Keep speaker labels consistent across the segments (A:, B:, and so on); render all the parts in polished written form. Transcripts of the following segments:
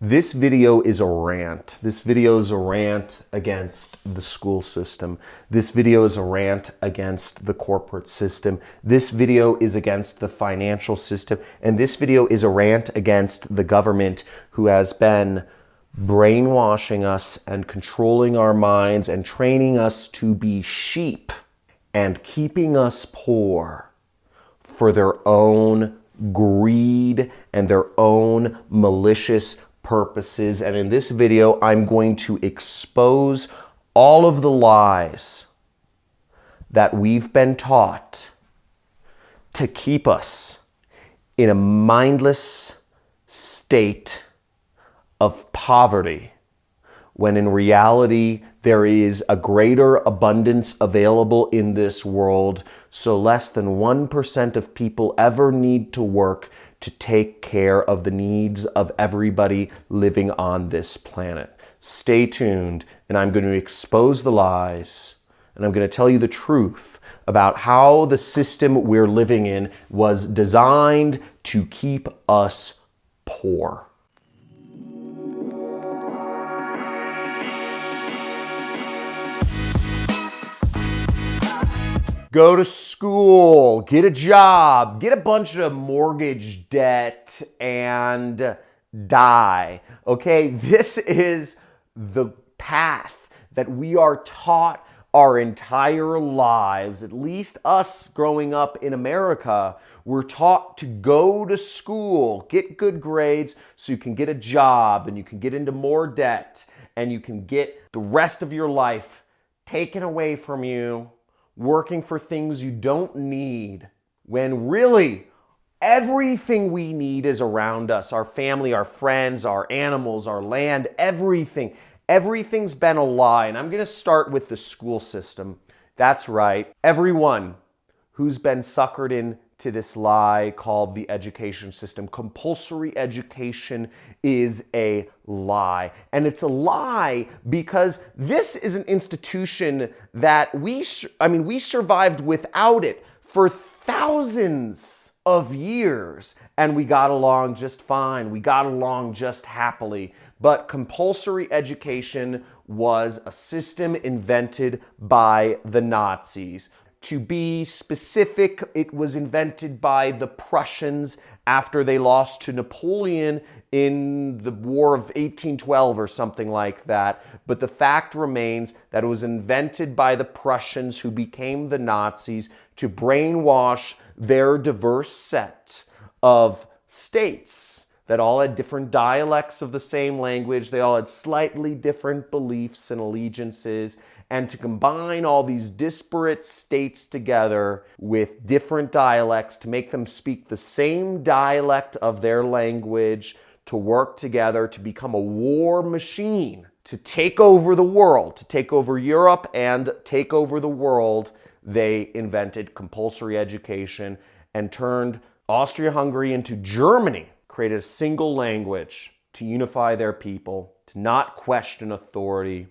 A: This video is a rant. This video is a rant against the school system. This video is a rant against the corporate system. This video is against the financial system. And this video is a rant against the government who has been brainwashing us and controlling our minds and training us to be sheep and keeping us poor for their own greed and their own malicious purposes. And in this video, I'm going to expose all of the lies that we've been taught to keep us in a mindless state of poverty, when in reality, there is a greater abundance available in this world, so less than 1% of people ever need to work to take care of the needs of everybody living on this planet. Stay tuned, and I'm going to expose the lies, and I'm going to tell you the truth about how the system we're living in was designed to keep us poor. Go to school, get a job, get a bunch of mortgage debt, and die. Okay, this is the path that we are taught our entire lives. At least us growing up in America, we're taught to go to school, get good grades so you can get a job and you can get into more debt and you can get the rest of your life taken away from you, working for things you don't need, when really everything we need is around us. Our family, our friends, our animals, our land, everything. Everything's been a lie. And I'm going to start with the school system. That's right. Everyone who's been suckered into this lie called the education system. Compulsory education is a lie. And it's a lie because this is an institution that we survived without it for thousands of years, and we got along just fine. We got along just happily. But compulsory education was a system invented by the Nazis. To be specific, it was invented by the Prussians after they lost to Napoleon in the War of 1812 or something like that. But the fact remains that it was invented by the Prussians, who became the Nazis, to brainwash their diverse set of states that all had different dialects of the same language. They all had slightly different beliefs and allegiances. And to combine all these disparate states together with different dialects to make them speak the same dialect of their language, to work together, to become a war machine, to take over the world, to take over Europe and take over the world, they invented compulsory education and turned Austria-Hungary into Germany, created a single language to unify their people, to not question authority,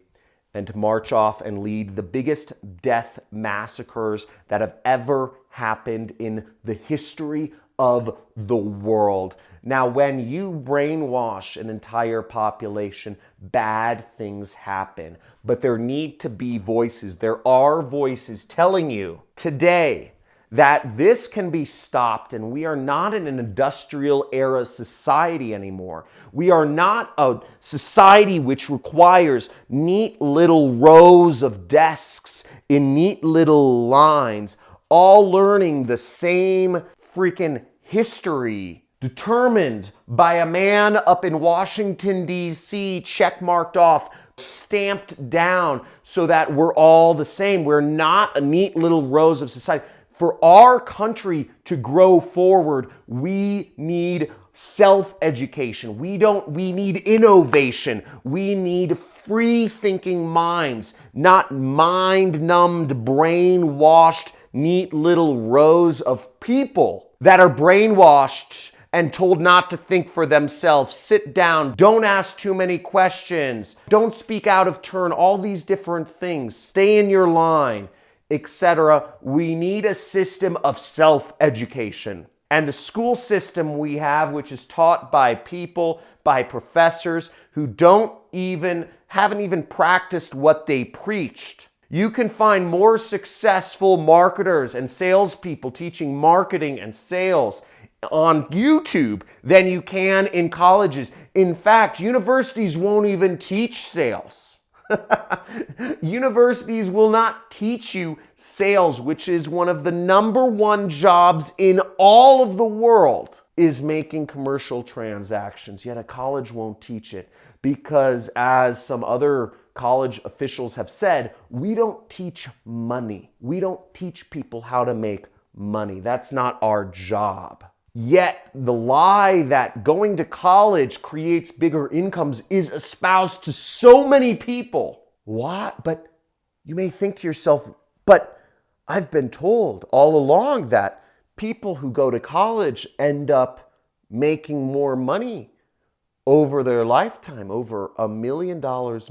A: and to march off and lead the biggest death massacres that have ever happened in the history of the world. Now, when you brainwash an entire population, bad things happen. But there need to be voices. There are voices telling you today that this can be stopped, and we are not in an industrial era society anymore. We are not a society which requires neat little rows of desks in neat little lines, all learning the same freaking history determined by a man up in Washington, D.C., checkmarked off, stamped down so that we're all the same. We're not a neat little rows of society. For our country to grow forward, we need self-education. We need innovation. We need free-thinking minds, not mind-numbed, brainwashed, neat little rows of people that are brainwashed and told not to think for themselves. Sit down. Don't ask too many questions. Don't speak out of turn. All these different things. Stay in your line, etc. We need a system of self-education. And the school system we have, which is taught by people, by professors who haven't even practiced what they preached. You can find more successful marketers and salespeople teaching marketing and sales on YouTube than you can in colleges. In fact, universities won't even teach sales. Universities will not teach you sales, which is one of the #1 jobs in all of the world, is making commercial transactions. Yet a college won't teach it because, as some other college officials have said, we don't teach money. We don't teach people how to make money. That's not our job. Yet the lie that going to college creates bigger incomes is espoused to so many people. What? But you may think to yourself, but I've been told all along that people who go to college end up making more money over their lifetime, over $1 million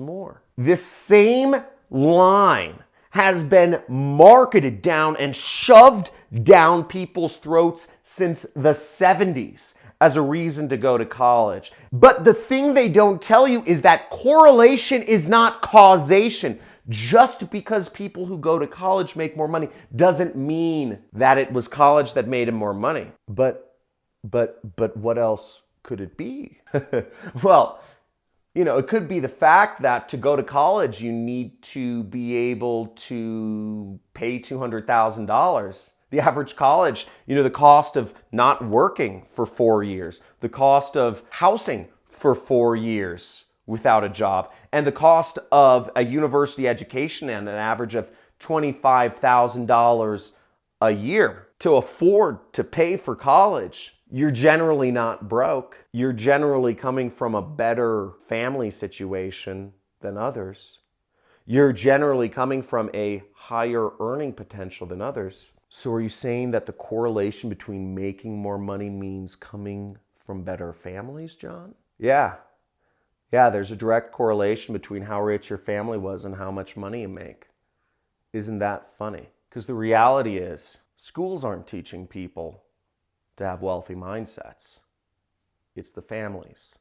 A: more. This same line has been marketed down and shoved down people's throats since the 70s as a reason to go to college. But the thing they don't tell you is that correlation is not causation. Just because people who go to college make more money doesn't mean that it was college that made them more money. But what else could it be? Well, it could be the fact that to go to college, you need to be able to pay $200,000. The average college, the cost of not working for 4 years, the cost of housing for 4 years without a job, and the cost of a university education and an average of $25,000 a year to afford to pay for college. You're generally not broke. You're generally coming from a better family situation than others. You're generally coming from a higher earning potential than others. So are you saying that the correlation between making more money means coming from better families, John? Yeah, there's a direct correlation between how rich your family was and how much money you make. Isn't that funny? Because the reality is, schools aren't teaching people to have wealthy mindsets. It's the families.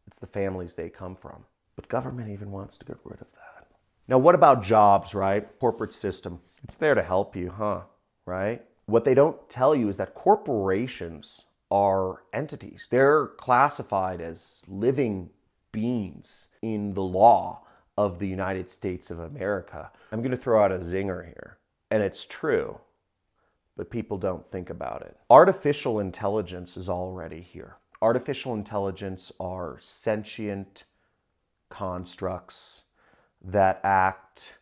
A: It's the families they come from. But government even wants to get rid of that. Now, what about jobs, right? Corporate system. It's there to help you, right? What they don't tell you is that corporations are entities. They're classified as living beings in the law of the United States of America. I'm going to throw out a zinger here, and it's true, but people don't think about it. Artificial intelligence is already here. Artificial intelligence are sentient constructs that act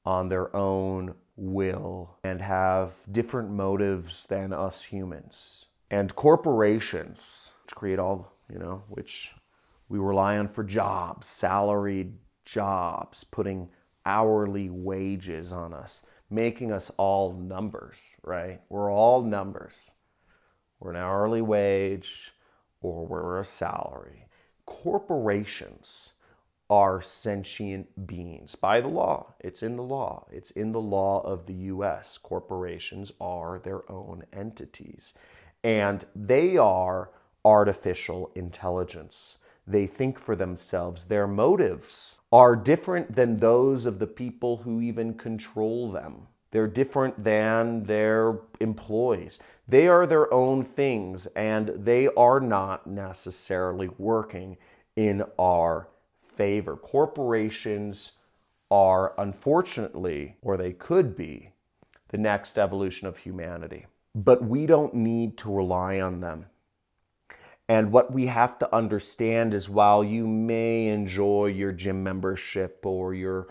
A: on their own will and have different motives than us humans. And corporations, which create which we rely on for jobs, salaried jobs, putting hourly wages on us, making us all numbers, right? We're all numbers. We're an hourly wage or we're a salary. Corporations are sentient beings by the law. It's in the law. It's in the law of the US. Corporations are their own entities, and they are artificial intelligence. They think for themselves. Their motives are different than those of the people who even control them. They're different than their employees. They are their own things, and they are not necessarily working in our favor. Corporations are, unfortunately, or they could be, the next evolution of humanity. But we don't need to rely on them. And what we have to understand is, while you may enjoy your gym membership or your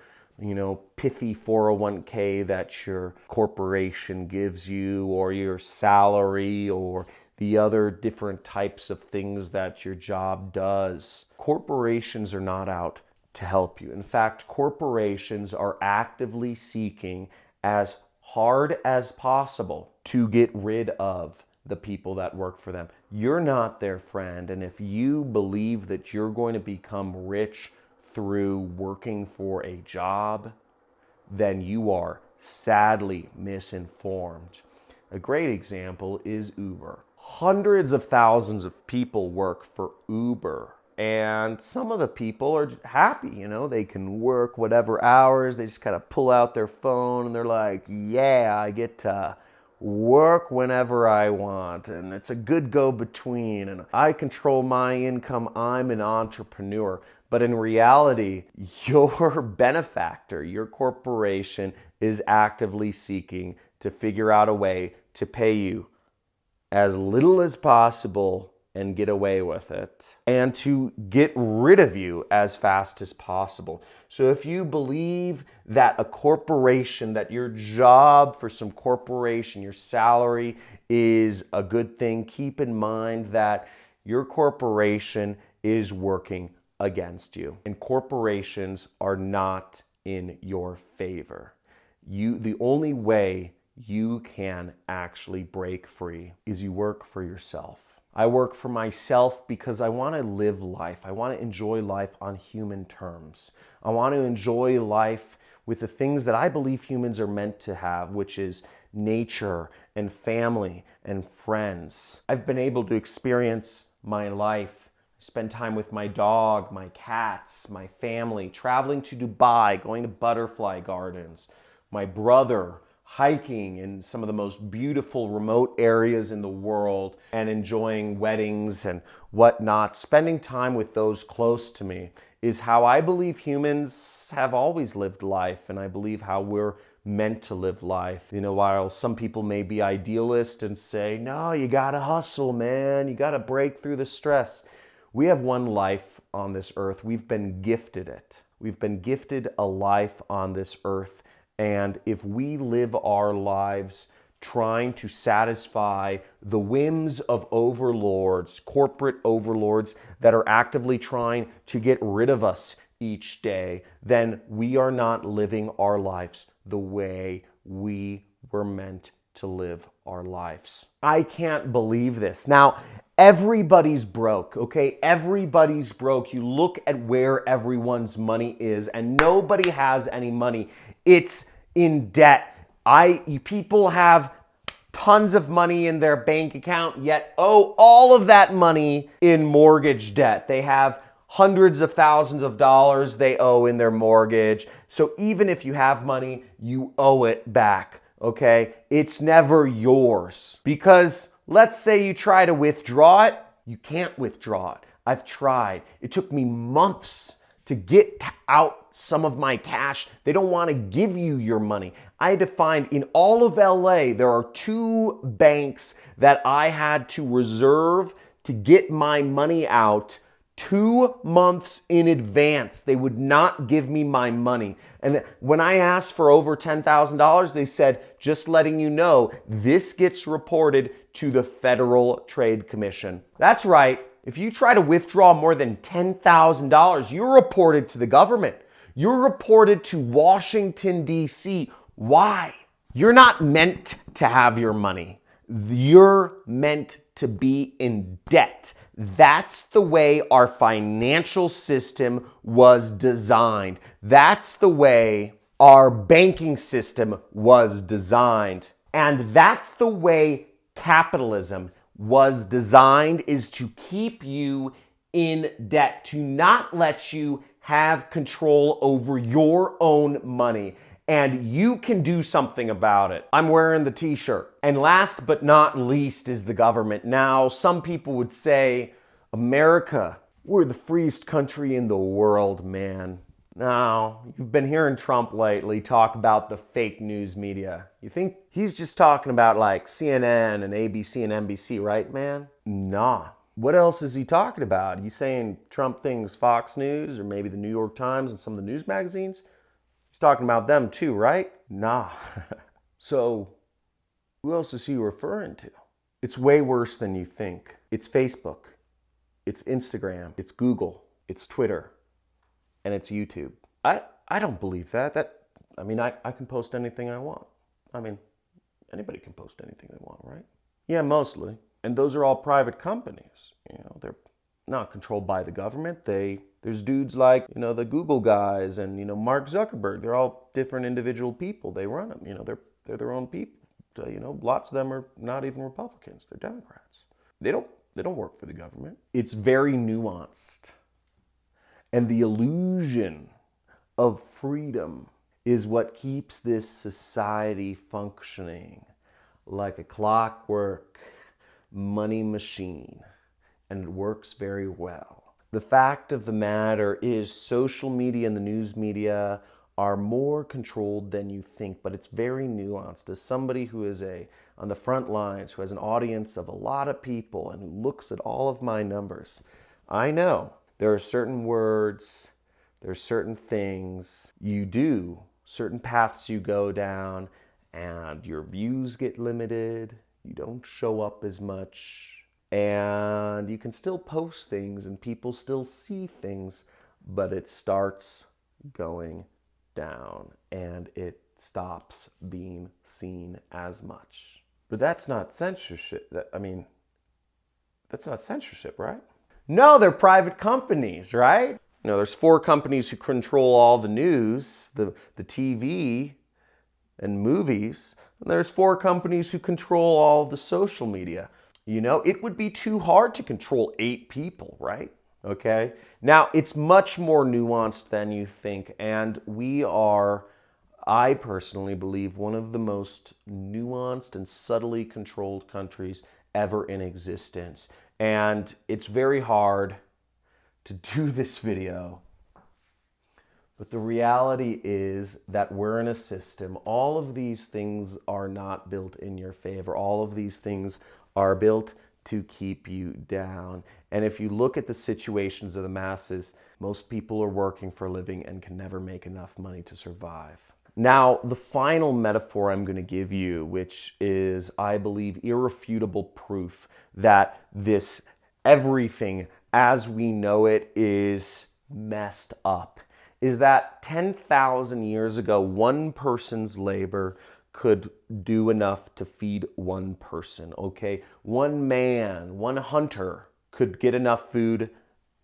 A: pithy 401k that your corporation gives you, or your salary, or the other different types of things that your job does, corporations are not out to help you. In fact, corporations are actively seeking as hard as possible to get rid of the people that work for them. You're not their friend, and if you believe that you're going to become rich through working for a job, then you are sadly misinformed. A great example is Uber. Hundreds of thousands of people work for Uber. And some of the people are happy, they can work whatever hours. They just kind of pull out their phone and they're like, yeah, I get to work whenever I want. And it's a good go-between. And I control my income. I'm an entrepreneur. But in reality, your benefactor, your corporation, is actively seeking to figure out a way to pay you as little as possible and get away with it, and to get rid of you as fast as possible. So if you believe that a corporation, that your job for some corporation, your salary is a good thing, keep in mind that your corporation is working against you. And corporations are not in your favor. The only way you can actually break free is you work for yourself. I work for myself because I want to live life. I want to enjoy life on human terms. I want to enjoy life with the things that I believe humans are meant to have, which is nature and family and friends. I've been able to experience my life, spend time with my dog, my cats, my family, traveling to Dubai, going to butterfly gardens, my brother, hiking in some of the most beautiful remote areas in the world, and enjoying weddings and whatnot. Spending time with those close to me is how I believe humans have always lived life, and I believe how we're meant to live life. While some people may be idealist and say, no, you gotta hustle, man, you gotta break through the stress. We have one life on this earth. We've been gifted it. We've been gifted a life on this earth. And if we live our lives trying to satisfy the whims of overlords, corporate overlords that are actively trying to get rid of us each day, then we are not living our lives the way we were meant to live our lives. I can't believe this. Now, everybody's broke, okay? Everybody's broke. You look at where everyone's money is, and nobody has any money. It's in debt. People have tons of money in their bank account, yet owe all of that money in mortgage debt. They have hundreds of thousands of dollars they owe in their mortgage. So even if you have money, you owe it back, okay? It's never yours. Because let's say you try to withdraw it, you can't withdraw it. I've tried. It took me months to get out some of my cash. They don't want to give you your money. I had to find, in all of LA, there are 2 banks that I had to reserve to get my money out 2 months in advance. They would not give me my money. And when I asked for over $10,000, they said, just letting you know, this gets reported to the Federal Trade Commission. That's right. If you try to withdraw more than $10,000, you're reported to the government. You're reported to Washington, D.C. Why? You're not meant to have your money. You're meant to be in debt. That's the way our financial system was designed. That's the way our banking system was designed. And that's the way capitalism was designed, is to keep you in debt, to not let you have control over your own money. And you can do something about it. I'm wearing the t-shirt. And last but not least is the government. Now, some people would say, America, we're the freest country in the world, man. Now, you've been hearing Trump lately talk about the fake news media. You think he's just talking about like CNN and ABC and NBC, right, man? Nah. What else is he talking about? He's saying Trump thinks Fox News or maybe the New York Times and some of the news magazines? He's talking about them too, right? Nah. So, who else is he referring to? It's way worse than you think. It's Facebook. It's Instagram. It's Google. It's Twitter. And it's YouTube. I don't believe that. I can post anything I want. Anybody can post anything they want, right? Yeah, mostly. And those are all private companies. They're not controlled by the government. There's dudes like, the Google guys and, Mark Zuckerberg. They're all different individual people. They run them. They're their own people. Lots of them are not even Republicans. They're Democrats. They don't work for the government. It's very nuanced. And the illusion of freedom is what keeps this society functioning like a clockwork money machine. And it works very well. The fact of the matter is social media and the news media are more controlled than you think, but it's very nuanced. As somebody who is on the front lines, who has an audience of a lot of people and who looks at all of my numbers, I know there are certain words, there are certain things you do, certain paths you go down, and your views get limited, you don't show up as much, and you can still post things and people still see things, but it starts going down and it stops being seen as much. But that's not censorship. That's not censorship, right? No, they're private companies, right? There's 4 companies who control all the news, the TV and movies. And there's 4 companies who control all of the social media. It would be too hard to control 8 people, right? Okay. Now, it's much more nuanced than you think, and we are, I personally believe, one of the most nuanced and subtly controlled countries ever in existence. And it's very hard to do this video, but the reality is that we're in a system. All of these things are not built in your favor. All of these things are built to keep you down. And if you look at the situations of the masses, most people are working for a living and can never make enough money to survive. Now, the final metaphor I'm going to give you, which is, I believe, irrefutable proof that this everything as we know it is messed up, is that 10,000 years ago, one person's labor could do enough to feed one person, okay? One man, one hunter could get enough food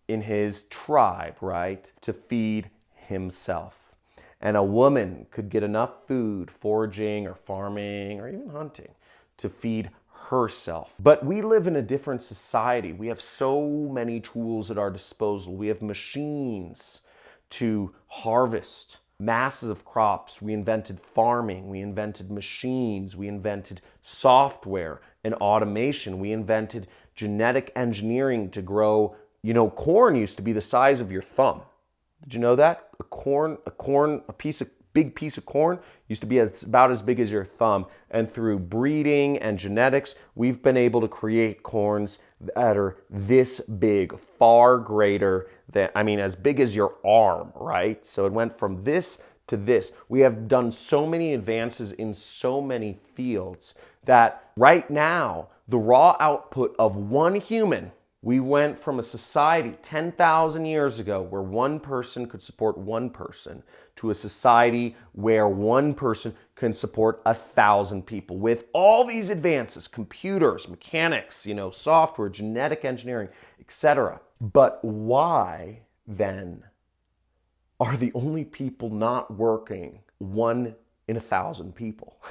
A: in his tribe, right, to feed himself. And a woman could get enough food foraging or farming or even hunting to feed herself. But we live in a different society. We have so many tools at our disposal. We have machines to harvest masses of crops. We invented farming. We invented machines. We invented software and automation. We invented genetic engineering to grow. Corn used to be the size of your thumb. Did you know that? A big piece of corn used to be about as big as your thumb. And through breeding and genetics, we've been able to create corns that are this big, far greater than, as big as your arm, right? So it went from this to this. We have done so many advances in so many fields that right now, the raw output of one human, we went from a society 10,000 years ago where one person could support one person to a society where one person can support 1,000 people. With all these advances, computers, mechanics, software, genetic engineering, etc. But why then are the only people not working 1 in 1,000 people?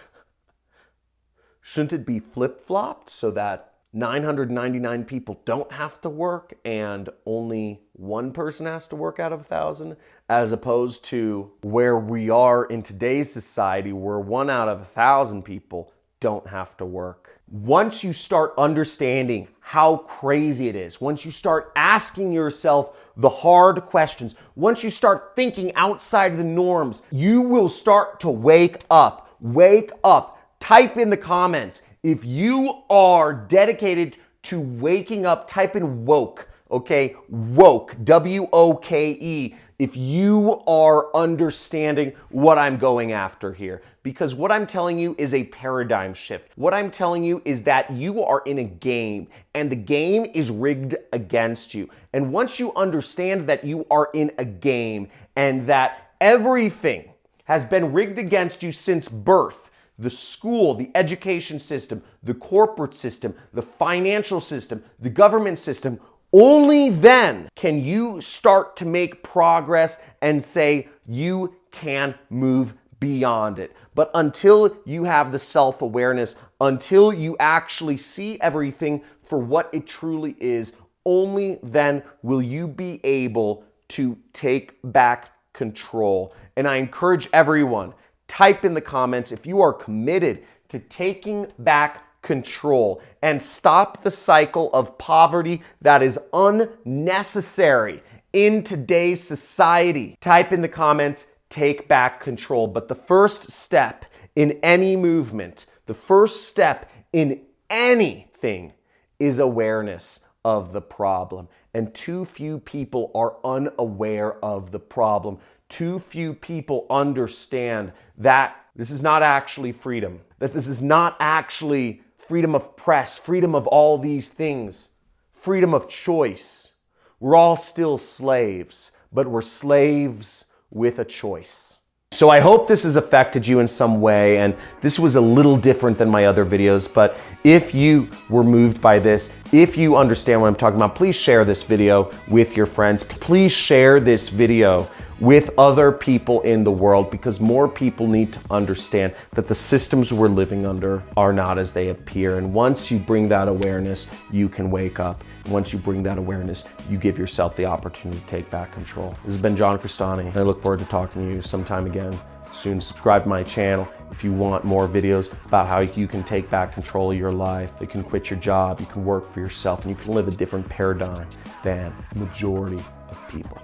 A: Shouldn't it be flip-flopped so that 999 people don't have to work and only one person has to work out of 1,000, as opposed to where we are in today's society where 1 out of 1,000 people don't have to work? Once you start understanding how crazy it is, once you start asking yourself the hard questions, once you start thinking outside the norms, you will start to wake up. Wake up. Type in the comments. If you are dedicated to waking up, type in woke, okay? Woke, W-O-K-E. If you are understanding what I'm going after here. Because what I'm telling you is a paradigm shift. What I'm telling you is that you are in a game and the game is rigged against you. And once you understand that you are in a game and that everything has been rigged against you since birth, the school, the education system, the corporate system, the financial system, the government system, only then can you start to make progress and say you can move beyond it. But until you have the self-awareness, until you actually see everything for what it truly is, only then will you be able to take back control. And I encourage everyone, type in the comments if you are committed to taking back control and stop the cycle of poverty that is unnecessary in today's society. Type in the comments, take back control. But the first step in any movement, the first step in anything is awareness of the problem. And too few people are unaware of the problem. Too few people understand that this is not actually freedom, that this is not actually freedom of press, freedom of all these things, freedom of choice. We're all still slaves, but we're slaves with a choice. So I hope this has affected you in some way, and this was a little different than my other videos, but if you were moved by this, if you understand what I'm talking about, please share this video with your friends. Please share this video with other people in the world, because more people need to understand that the systems we're living under are not as they appear. And once you bring that awareness, you can wake up. Once you bring that awareness, you give yourself the opportunity to take back control. This has been John Crestani, and I look forward to talking to you sometime again soon. Subscribe to my channel if you want more videos about how you can take back control of your life. You can quit your job, you can work for yourself, and you can live a different paradigm than the majority of people.